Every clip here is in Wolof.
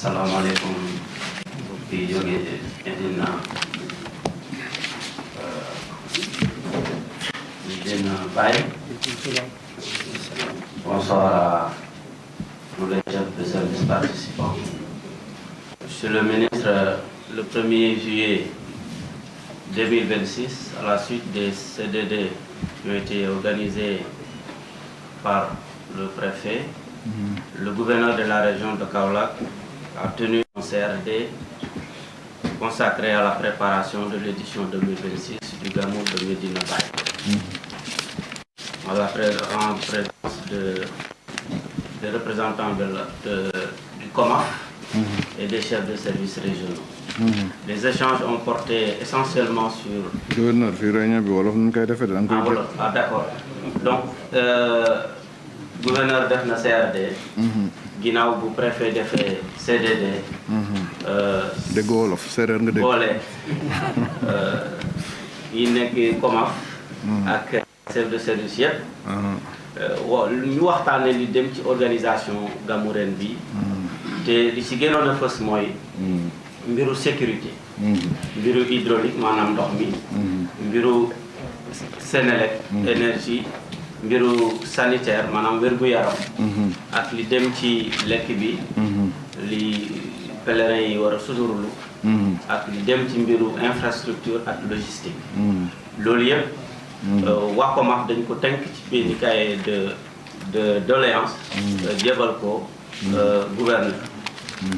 Assalamualaikum bukti joge edina baik. Bonsoir à tous les chefs de service participants. Monsieur le ministre, le 1er juillet 2026, à la suite des CDD qui ont été organisés par le préfet, le gouverneur de la région de Kaolack a tenu un CRD consacré à la préparation de l'édition 2026 du Gamou de Médina Baye. En présence des représentants du COMAF et des chefs de services régionaux. Les échanges ont porté essentiellement sur... Ah d'accord. Donc, gouverneur def na CRD ginaaw bu préfet defee CDD dégg wolof séeréer nga dégg boole yi nekk COMAF ak chef de service yëpp ñu waxtaane li dem ci organisation Gamou ren bi te li ci gënoon a fës mooy mbiru sécurité mbiru hydraulique maanaam ndox mi mbiru Sénélec énergie mbiru sanitaire maanaam wér-gu-yaram ak li dem ci lekk bi li pèlerins yi war a suturlu ak li dem ci mbiru infrastructure ak logistique loolu yëpp waa COMAF dañ ko tënk ci benn cahier de doléance jébal ko gouverneur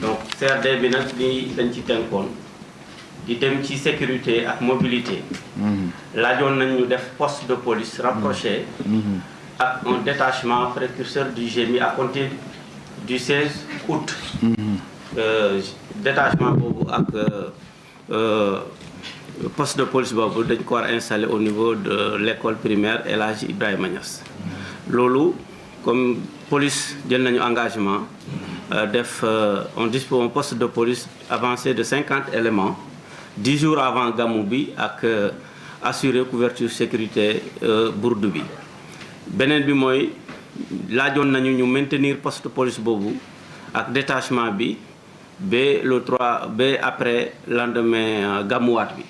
donc CRD bi nag li dañ ci tënkoon di dem ci sécurité ak mobilité laajoon nañ ñu def poste de police rapproché ak un détachement précurseur du GMI à compter du 16 août détachement boobu ak poste de police boobu dañ ko war installé au niveau de l'école primaire El Hadji Ibrahima Niass loolu comme police jël nañu engagement on dispose un poste de police avancé de 50 éléments 10 jours avant Gamou bi ak assurer couverture sécurité bourde bi beneen bi mooy laajoon nañu ñu maintenir poste de police boobu ak détachement bi ba le 3 ba après lendemain Gamouwaat bi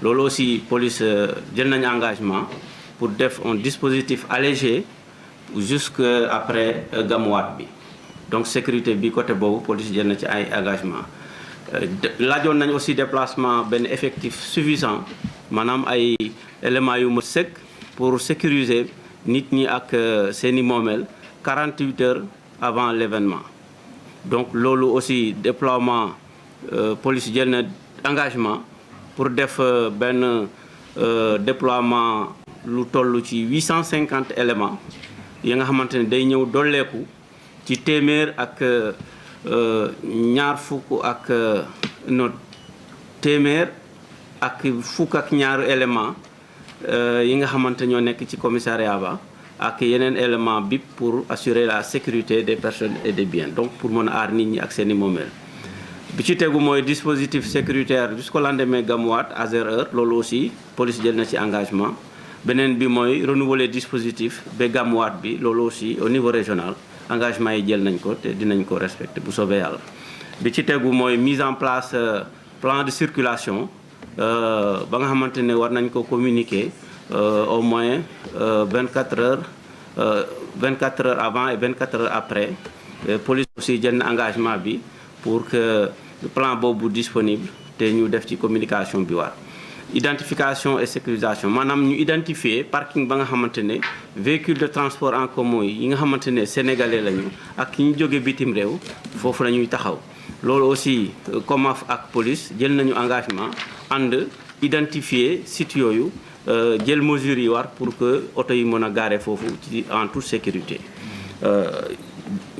loolu aussi police jël nañu engagement pour def un dispositif allégé jusque après Gamouwaat bi donc sécurité bi côté boobu police jël na ci ay engagement laajoon nañ aussi déplacement benn effectif suffisant maanaam ay éléments yu ma sëkk pour sécuriser nit ñi ak seeni moomeel 48 heures avant l'événement donc loolu aussi déploiement police jël na engagement pour def benn déploiement lu toll ci 850 éléments yi nga xamante ne day ñëw dolleeku ci téeméer ak ñaar fukk ak téeméer ak fukk ak ñaaru élément yi nga xamante ñoo nekk ci commissariat ba ak yeneen élément BIP pour assurer la sécurité des personnes et des biens donc pour mën a aar nit ñi ak seeni moomeel bi ci tegu mooy dispositif sécuritaire jusqu'au lendemain Gamouwaat à 0 heure loolu aussi police jël na ci engagement beneen bi mooy renouveler dispositif ba Gamouwaat bi loolu aussi au niveau régional engagement yi jël nañ ko te dinañ ko respecter bu soobee yàlla bi ci tegu mooy mise en place plan de circulation ba nga xamante ne war nañ ko communiquer au moins 24 heures avant et 24 heures après police aussi jël na engagement bi pour que plan boobu disponible te ñu def ci communication bi war identification et sécurisation maanaam ñu identifier parking ba nga xamante ne véhicule de transport en commun yi nga xamante ne sénégalais lañu ak ki ñu jóge bitim réew foofu la ñuy taxaw loolu aussi COMAF ak police jël nañu engagement ànd identifier sites yooyu jël mesures yi war pour que oto yi mën a garer foofu ci en toute sécurité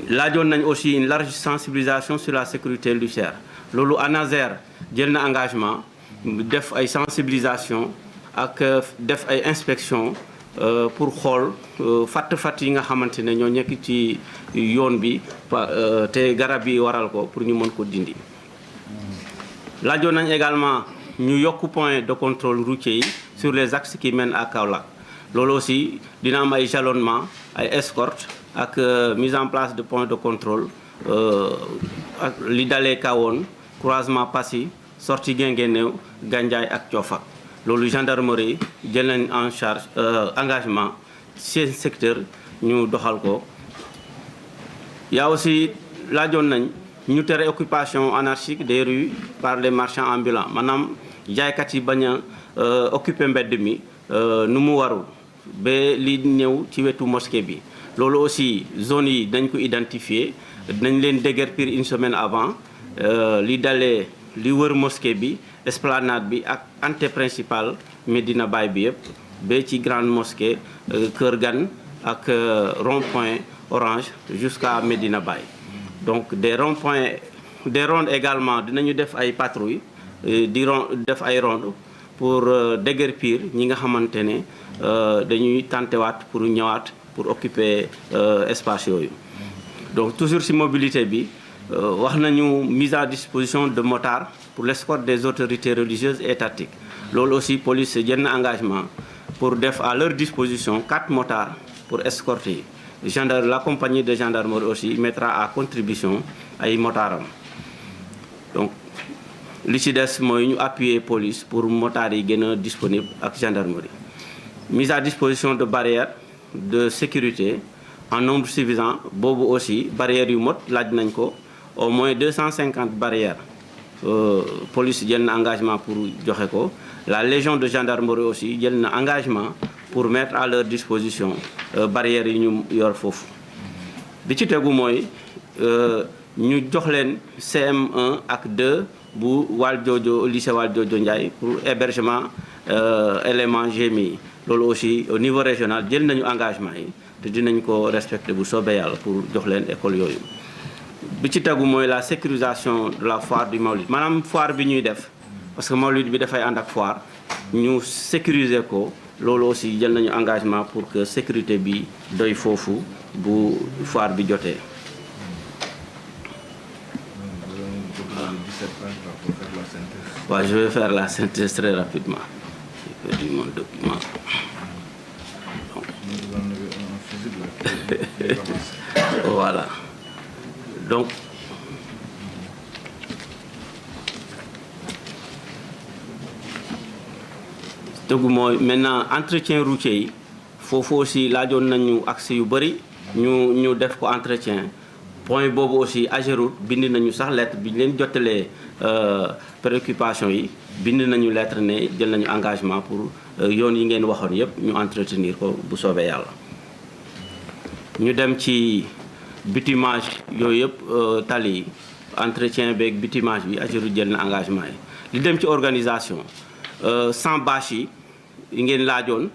laajoon nañ aussi une large sensibilisation sur la sécurité routière loolu ANASER jël na engagement def ay sensibilisation ak def ay inspection pour xool fatt yi nga xamante ne ñoo nekk ci yoon bi te garab yi waral ko pour ñu mën ko dindi laajoon nañ également ñu yokk point de contrôle routier yi sur les axes qui mènent à Kaolack loolu aussi dina am ay jalonnement ay escorte ak mise en place de points de contrôle li dalee Kawoon croisement Passy sortie Guinguinéo Gandiaye ak Coofak loolu gendarmerie jël nañ en charge engagement seen secteur ñu doxal ko. yaa aussi laajoon nañ ñu tere occupation anarchique des rues par les marchands ambulants maanaam jaaykat yi bañ a occuper mbedd mi nu mu warul ba li ñëw ci wetu mosquée bi. loolu aussi zone yi dañ ko identifier dañ leen déguerpir une semaine avant li dalee li wër mosquée bi esplanade bi ak entrée principale Médina Baye bi yëpp ba ci grande mosquée Kër Gan ak rond-point Orange jusqu'à Médina Baye. donc des rondes également dinañu def ay patrouilles def ay rondes pour déguerpir ñi nga xamante ne dañuy tantewaat pour ñëwaat pour occuper espace yooyu. donc toujours ci mobilité bi wax nañu mise à disposition de motards pour l'escorte des autorités religieuses et étatiques. loolu aussi police jël na engagement pour def à leur disposition 4 motards pour escorter. La compagnie de gendarmerie aussi mettra à contribution ay motards. donc li ci des mooy ñu appuyer police pour motards yi gën a disponible ak gendarmerie. mise à disposition de barrières de sécurité en nombre suffisant boobu aussi barrières yu mot laaj nañ ko au moins 250 barrières. police jël na engagement pour joxe ko. la légion de gendarmerie aussi jël na engagement pour mettre à leur disposition barrières yi ñu yor foofu. bi ci tegu mooy ñu jox leen CM1 ak 2 bu Valdiodio lycée Valdiodio Ndiaye pour hébergement élément GMI. loolu aussi au niveau régional jël nañu engagement yi te dinañ ko respecter bu soobee yàlla pour jox leen école yooyu. bi ci tegu mooy la sécurisation de la foire du Mawlid maanaam foire bi ñuy def parce que Mawlid bi dafay ànd ak foire ñu sécuriser ko. loolu aussi jël nañu engagement pour que sécurité bi doy foofu bu foire bi jotee. waaw je vais faire la synthèse très rapidement. J'ai perdu mon document. Voilà. donc tegu mooy maintenant entretien routier yi foofu aussi laajoon nañu accès yu bëri ñu def ko entretien point boobu aussi Ageroute bind nañu sax lettre bi ñu leen jottalee préoccupation yi bind nañu lettre ne jël nañu engagement pour yoon yi ngeen waxoon yëpp ñu entretenir ko bu soobee yàlla. ñu dem ci bitumage yooyu yëpp tali yi entretien beeg bitumage bi Ageroute jël na engagement yi. li dem ci organisation sans bâche yi ngeen laajoon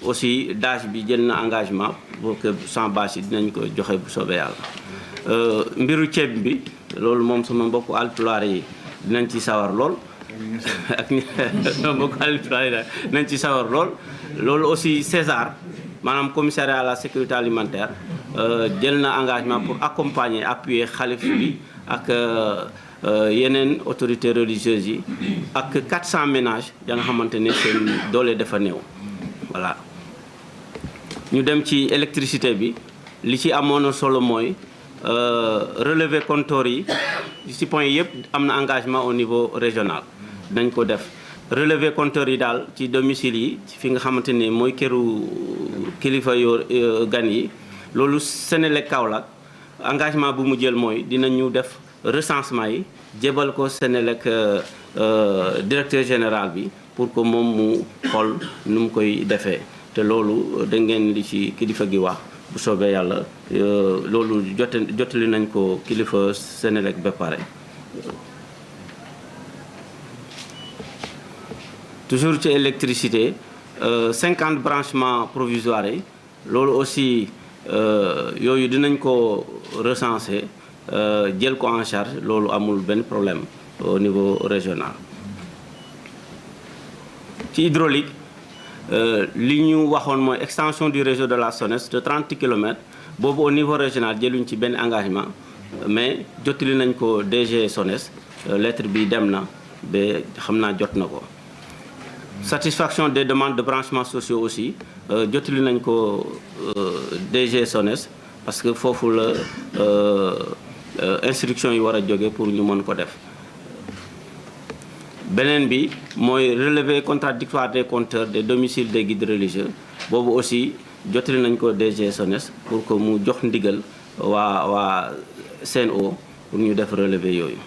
aussi DAGE bi jël na engagement pour que sans bâche yi dinañ ko joxe bu soobee yàlla. mbiru ceeb bi loolu moom sama mbokku alpulaar yi dinañ ci sawar lool ak sama mbokku alpulaar yi dinañ ci sawar lool. loolu aussi César maanaam commissariat à la sécurité alimentaire jël na engagement pour accompagner appuyer xalif bi ak yeneen autorités religieuses yi ak 400 ménages ya nga xamante ne seen doole dafa néew. voilà ñu dem ci électricité bi li ci amoon solo mooy relever compteur yi ci point yëpp am na engagement au niveau régional dañ ko def. relever compteur yi daal ci domicile yi fi nga xamante ne mooy këru kilifa yoo gan yi loolu Senelec Kaolack engagement bu mu jël mooy dinañu def recensement yi jébal ko Senelec directeur général bi pour que moom mu xool nu mu koy defee te loolu da ngeen li ci kilifa gi wax bu soobee yàlla loolu jotali nañ ko kilifa Senelec ba pare. toujours ci électricité 50 branchements provisoires yi loolu aussi yooyu dinañ ko recenser jël ko en charge loolu amul benn problème au niveau régional. ci hydraulique li ñu waxoon mooy extension du réseau de la SONES de 30 kilomètres boobu au niveau régional jëluñ ci benn engagement mais jottali nañ ko DG SONES lettre bi dem na ba xam naa jot na ko. satisfaction des demandes de branchements sociaux aussi jottali nañ ko DG SONES parce que foofu la instruction yi war a jóge pour ñu mën ko def. beneen bi mooy relevé contradictoire des compteurs des domiciles des guides religieux boobu aussi jotali nañ ko DG SONES pour que mu jox ndigal waa CNO pour ñu def relevé yooyu.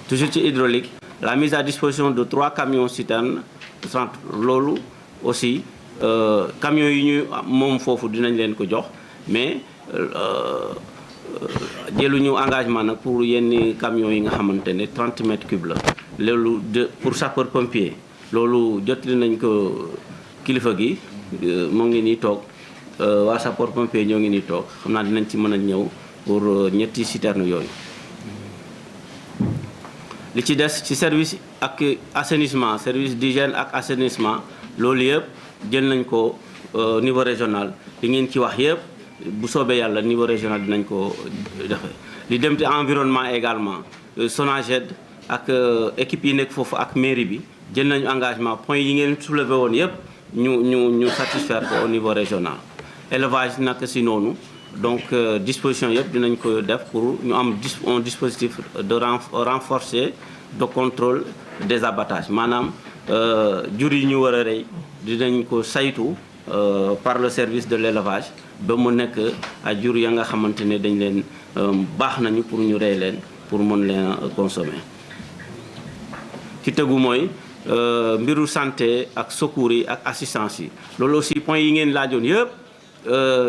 toujours ci hydraulique la mise à disposition de 3 camions citernes loolu aussi camions yi ñu moom foofu dinañ leen ko jox mais jëluñu engagement nag pour yenn camions yi nga xamante ne 30 mètres cubes la loolu pour sapeur pompier loolu jotali nañ ko kilifa gi moo ngi nii toog waa sapeur pompier ñoo ngi nii toog xam naa dinañ ci mën a ñëw pour ñetti citernes yooyu. li ci des ci service ak assainissement service d'hygiène ak assainissement loolu yëpp jël nañ ko niveau régional li ngeen ci wax yëpp bu soobee yàlla niveau régional dinañ ko defee. li dem ci environnement également SONAGED ak équipe yi nekk foofu ak mairie bi jël nañu engagement point yi ngeen soulevé woon yëpp ñu satisfaire ko au niveau régional. élevage naka si noonu donc disposition yëpp dinañ ko def pour ñu am un dispositif de renforcer de contrôle des abattages maanaam jur yi ñu war a rey dinañ ko saytu par le service de l'élevage ba mu nekk ay jur ya nga xamante ne dañ leen baax nañu pour ñu rey leen pour mën leen consommer. ci tegu mooy mbiru santé ak secours yi ak assistance yi loolu aussi point yi ngeen laajoon yëpp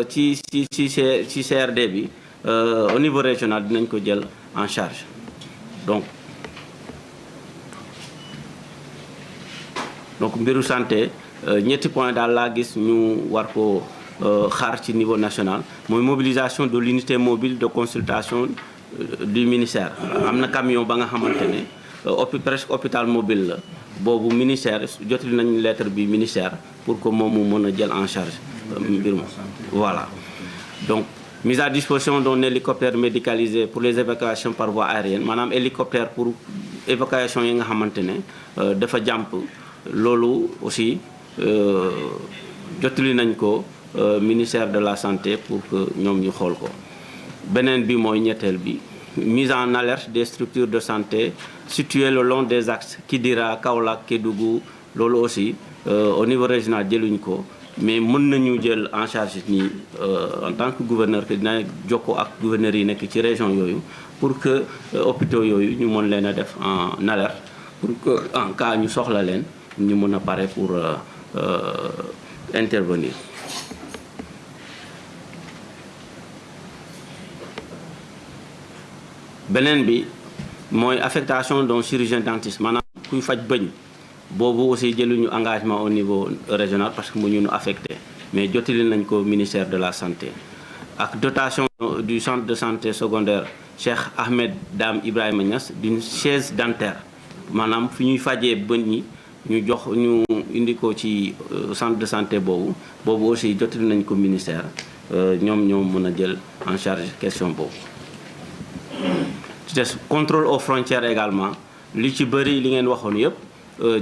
ci CRD bi au niveau régional dinañ ko jël en charge donc mbiru santé ñetti point daal laa gis ñu war ko xaar ci niveau national mooy mobilisation de l'unité mobile de consultation du ministère. am na camion ba nga xamante ne presque hôpital mobile la boobu ministère jotali nañu lettre bi ministère pour que moom mu mën a jël en charge mbir ma voilà. donc mise à disposition d'un hélicoptère médicalisé pour les évacuations par voie aérienne maanaam hélicoptère pour évacuation yi nga xamante ne dafa jàmp loolu aussi jotali nañ ko ministère de la santé pour que ñoom ñu xool ko. beneen bi mooy ñetteel bi mise en alerte des structures de santé situées le long des axes Kidira Kaolack Kédougou loolu aussi au niveau régional jëluñ ko mais mën nañu jël en charge nii en tant que gouverneur que dina jokkoo ak gouverneurs yi nekk ci région yooyu pour que hôpitaux yooyu ñu mën leen a def en alerte pour que en cas ñu soxla leen ñu mën a pare pour intervenir. beneen bi mooy affectation d'un chirurgien dentiste maanaam kuy faj bëñ boobu aussi jëluñu engagement au niveau régional parce que mu ñu affecté mais jotali nañ ko ministère de la santé. ak dotation du centre de santé secondaire Cheikh Ahmed Dame Ibrahima Niass d'une chaise dentaire maanaam fi ñuy fajee bëñ ñi ñu indi ko ci centre de santé boobu aussi jotali nañ ko ministère ñoom ñoo mën a jël en charge question boobu. contrôle aux frontières également li ci bëri li ngeen waxoon yëpp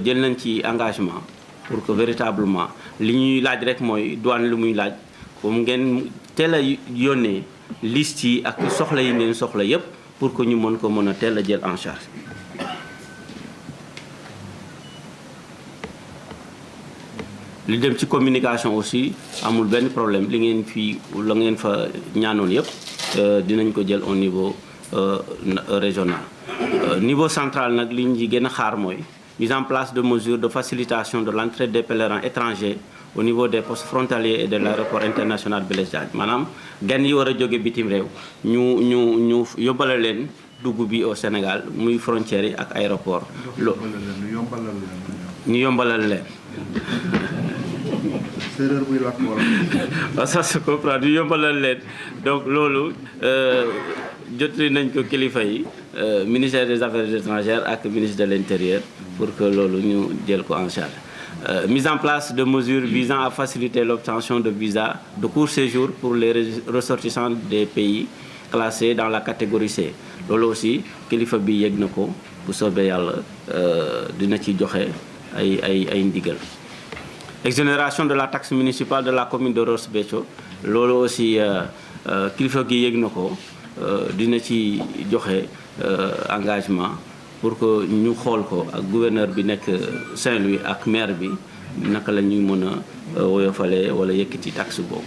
jël nañ ci engagement pour que véritablement li ñuy laaj rek mooy douane li muy laaj comme ngeen teel a yónnee liste yi ak soxla yi ngeen soxla yëpp pour que ñu mën ko mën a teel a jël en charge. li dem ci communication aussi amul benn problème li ngeen fii la ngeen fa ñaanoon yëpp dinañ ko jël au niveau régional. Niveau central nag li ñu gën a xaar mooy mise en place de mesures de facilitation de l'entrée des pèlerins étrangers au niveau des postes frontaliers et de l'aéroport international Blaise Diagne maanaam gan yi war a jóge bitim réew ñu yóbbale leen dugg bi au Sénégal muy frontières yi ak aéroport ñu yombalal leen séeréer buy làkk wala ça se comprend ñu yombalal leen donc loolu jotali nañ ko kilifa yi ministère des affaires étrangères ak ministre de l'intérieur pour que loolu ñu jël ko en charge. Mise en place de mesures visant à faciliter l'obtention de visas de court séjour pour les ressortissants des pays classés dans la catégorie C loolu aussi kilifa bi yëg na ko bu soobee yàlla dina ci joxe ay ndigal. Exonération de la taxe municipale de la commune de Ross Béthio loolu aussi kilifa gi yëg na ko dina ci joxe engagement pour que ñu xool ko ak gouverneur bi nekk Saint-Louis ak maire bi naka la ñuy mën a woyofalee wala yëkkati taxe boobu.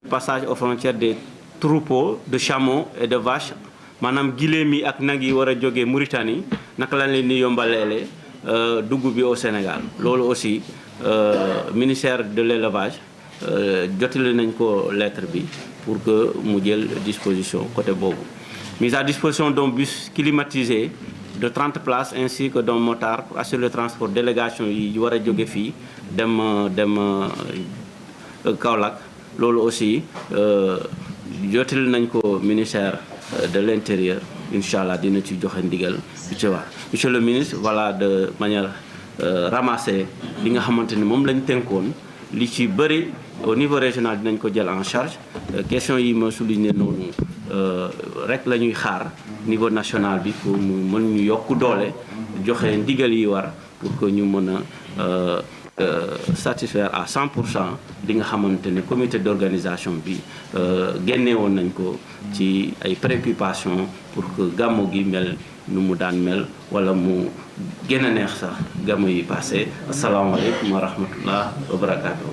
Passage aux frontières des troupeaux de chameaux et de vaches maanaam giléem yi ak nag yi war a jógee Mauritanie naka lañ leen di yombaleele dugub bi au Sénégal loolu aussi ministère de l'élevage jotale nañ ko lettre bi pour que mu jël disposition côté boobu. Mise à disposition d'un bus climatisé de 30 places ainsi que d'un motard pour assurer le transport délégation yi war a jóge fii dem Kaolack loolu aussi jotale nañ ko ministère de l'intérieur incha allah dina ci joxe ndigal bu ci war. Monsieur le ministre, voilà de manière ramassée li nga xamante ni moom lañ tënkoon li ci bëri au niveau régional dinañ ko jël en charge question yi ma souligné noonu rek la ñuy xaar niveau national bi pour mu mën ñu yokk doole joxe ndigal yi war pour que ñu mën a satisfaire à 100% li nga xamante ne comité d'organisation bi génne woon nañ ko ci ay préoccupations pour que gàmmu gi mel nu mu daan mel wala mu gën a neex sax gàmmu yi passé asalaamaaleykum wa rahmatullah wa barakaatu.